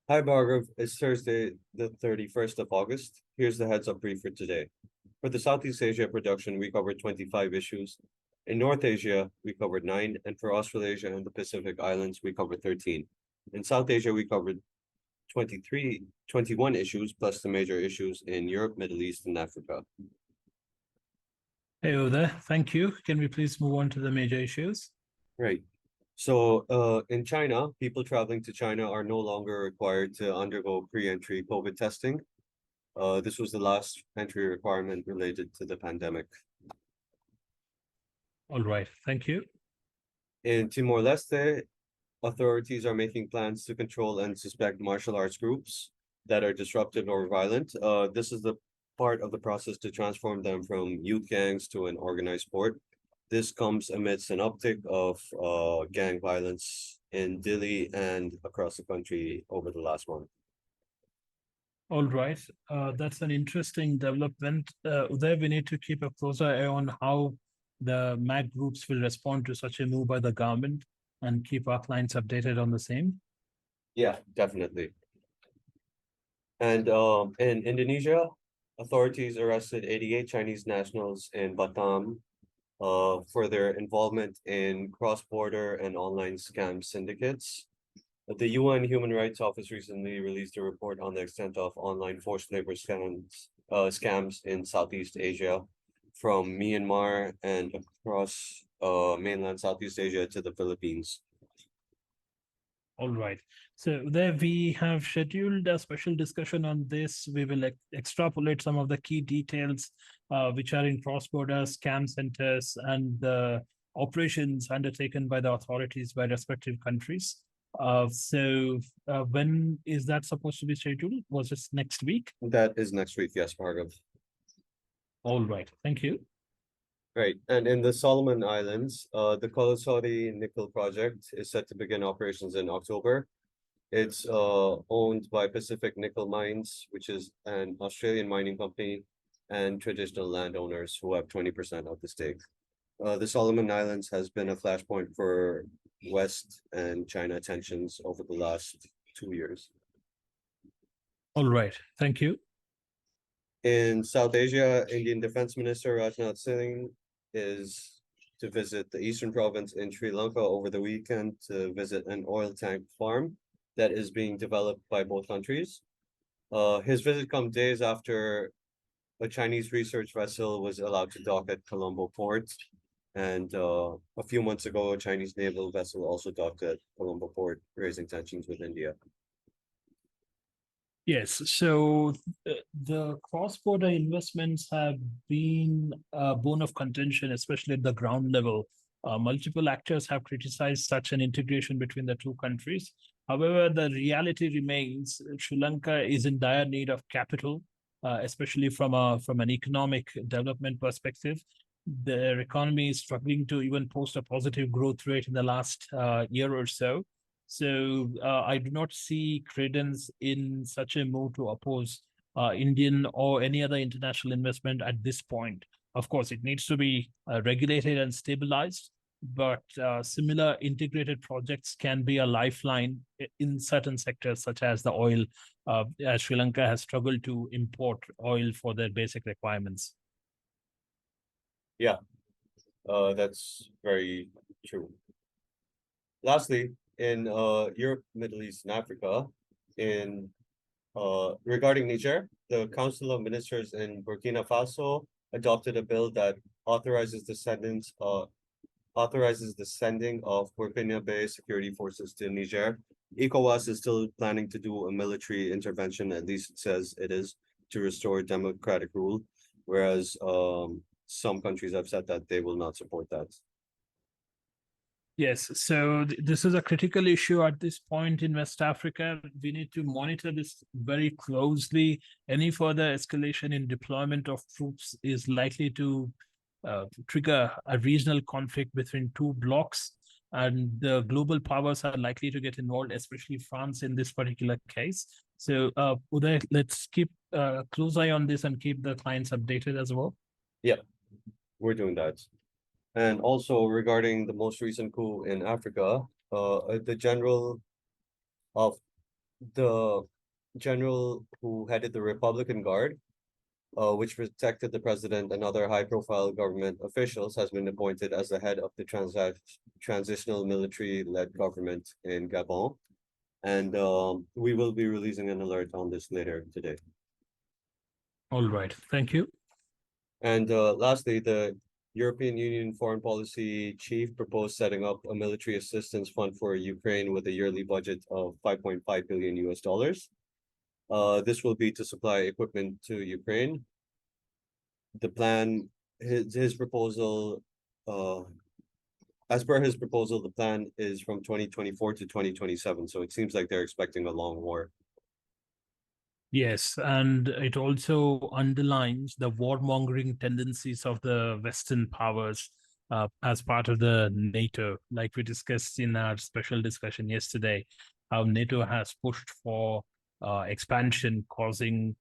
Hi, Bhargav. It's Thursday, the 31st of August. Here's the heads up brief for today. For the Southeast Asia production, we covered 25 issues. In North Asia, we covered 9. And for Australasia and the Pacific Islands, we covered 13. In South Asia, we covered 21 issues, plus the major issues in Europe, Middle East, and Africa. Hey, Uday, thank you. Can we please move on to the major issues? Right. So, in China, people traveling to China are no longer required to undergo pre-entry COVID testing. This was the last entry requirement related to the pandemic. All right, thank you. In Timor-Leste, authorities are making plans to control and suspect martial arts groups that are disruptive or violent. This is the part of the process to transform them from youth gangs to an organized sport. This comes amidst an uptick of gang violence in Delhi and across the country over the last month. All right, that's an interesting development. Uday, we need to keep a closer eye on how the MAC groups will respond to such a move by the government and keep our clients updated on the same. Yeah, definitely. And in Indonesia, authorities arrested 88 Chinese nationals in Batam for their involvement in cross-border and online scam syndicates. The UN Human Rights Office recently released a report on the extent of online forced labor scams in Southeast Asia, from Myanmar and across mainland Southeast Asia to the Philippines. All right. So there we have scheduled a special discussion on this. We will extrapolate some of the key details which are in cross-border scam centers and the operations undertaken by the authorities by respective countries. When is that supposed to be scheduled? Was it next week? That is next week, yes, Bhargav. All right. Thank you. Right, and in the Solomon Islands, the Kolasori nickel project is set to begin operations in October. It's owned by Pacific Nickel Mines, which is an Australian mining company, and traditional landowners who have 20% of the stake. The Solomon Islands has been a flashpoint for West and China tensions over the last 2 years. All right. Thank you. In South Asia, Indian Defense Minister Rajnath Singh is to visit the eastern province in Sri Lanka over the weekend to visit an oil tank farm that is being developed by both countries. His visit comes days after a Chinese research vessel was allowed to dock at Colombo port. And a few months ago, a Chinese naval vessel also docked at Colombo port, raising tensions with India. Yes, so the cross-border investments have been a bone of contention, especially at the ground level. Multiple actors have criticized such an integration between the two countries. However, the reality remains Sri Lanka is in dire need of capital, especially from an economic development perspective. Their economy is struggling to even post a positive growth rate in the last year or so. So I do not see credence in such a move to oppose Indian or any other international investment at this point. Of course, it needs to be regulated and stabilized, but similar integrated projects can be a lifeline in certain sectors, such as the oil, as Sri Lanka has struggled to import oil for their basic requirements. Yeah, that's very true. Lastly, in Europe, Middle East, and Africa, in regarding Niger, the Council of Ministers in Burkina Faso adopted a bill that authorizes the sentence authorizes the sending of Burkina security forces to Niger. ECOWAS is still planning to do a military intervention, at least it says it is, to restore democratic rule, whereas some countries have said that they will not support that. Yes, so this is a critical issue at this point in West Africa. We need to monitor this very closely. Any further escalation in deployment of troops is likely to trigger a regional conflict between two blocs, and the global powers are likely to get involved, especially France in this particular case. So, Uday, let's keep a close eye on this and keep the clients updated as well. Yeah, we're doing that. And also regarding the most recent coup in Africa, the general of the general who headed the Republican Guard, which protected the president and other high-profile government officials, has been appointed as the head of the transitional military-led government in Gabon. And we will be releasing an alert on this later today. All right. Thank you. And lastly, the European Union Foreign Policy Chief proposed setting up a military assistance fund for Ukraine with a yearly budget of 5.5 billion US dollars. This will be to supply equipment to Ukraine. The plan, his proposal, as per his proposal, the plan is from 2024 to 2027. So it seems like they're expecting a long war. Yes, and it also underlines the warmongering tendencies of the Western powers as part of the NATO, like we discussed in our special discussion yesterday, how NATO has pushed for expansion, causing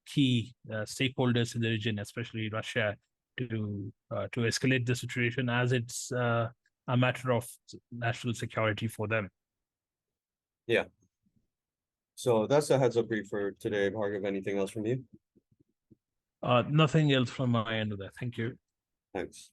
key stakeholders in the region, especially Russia, to escalate the situation as it's a matter of national security for them. Yeah. So that's a heads up brief for today. Bhargav, anything else from you? Nothing else from my end of that. Thank you. Thanks.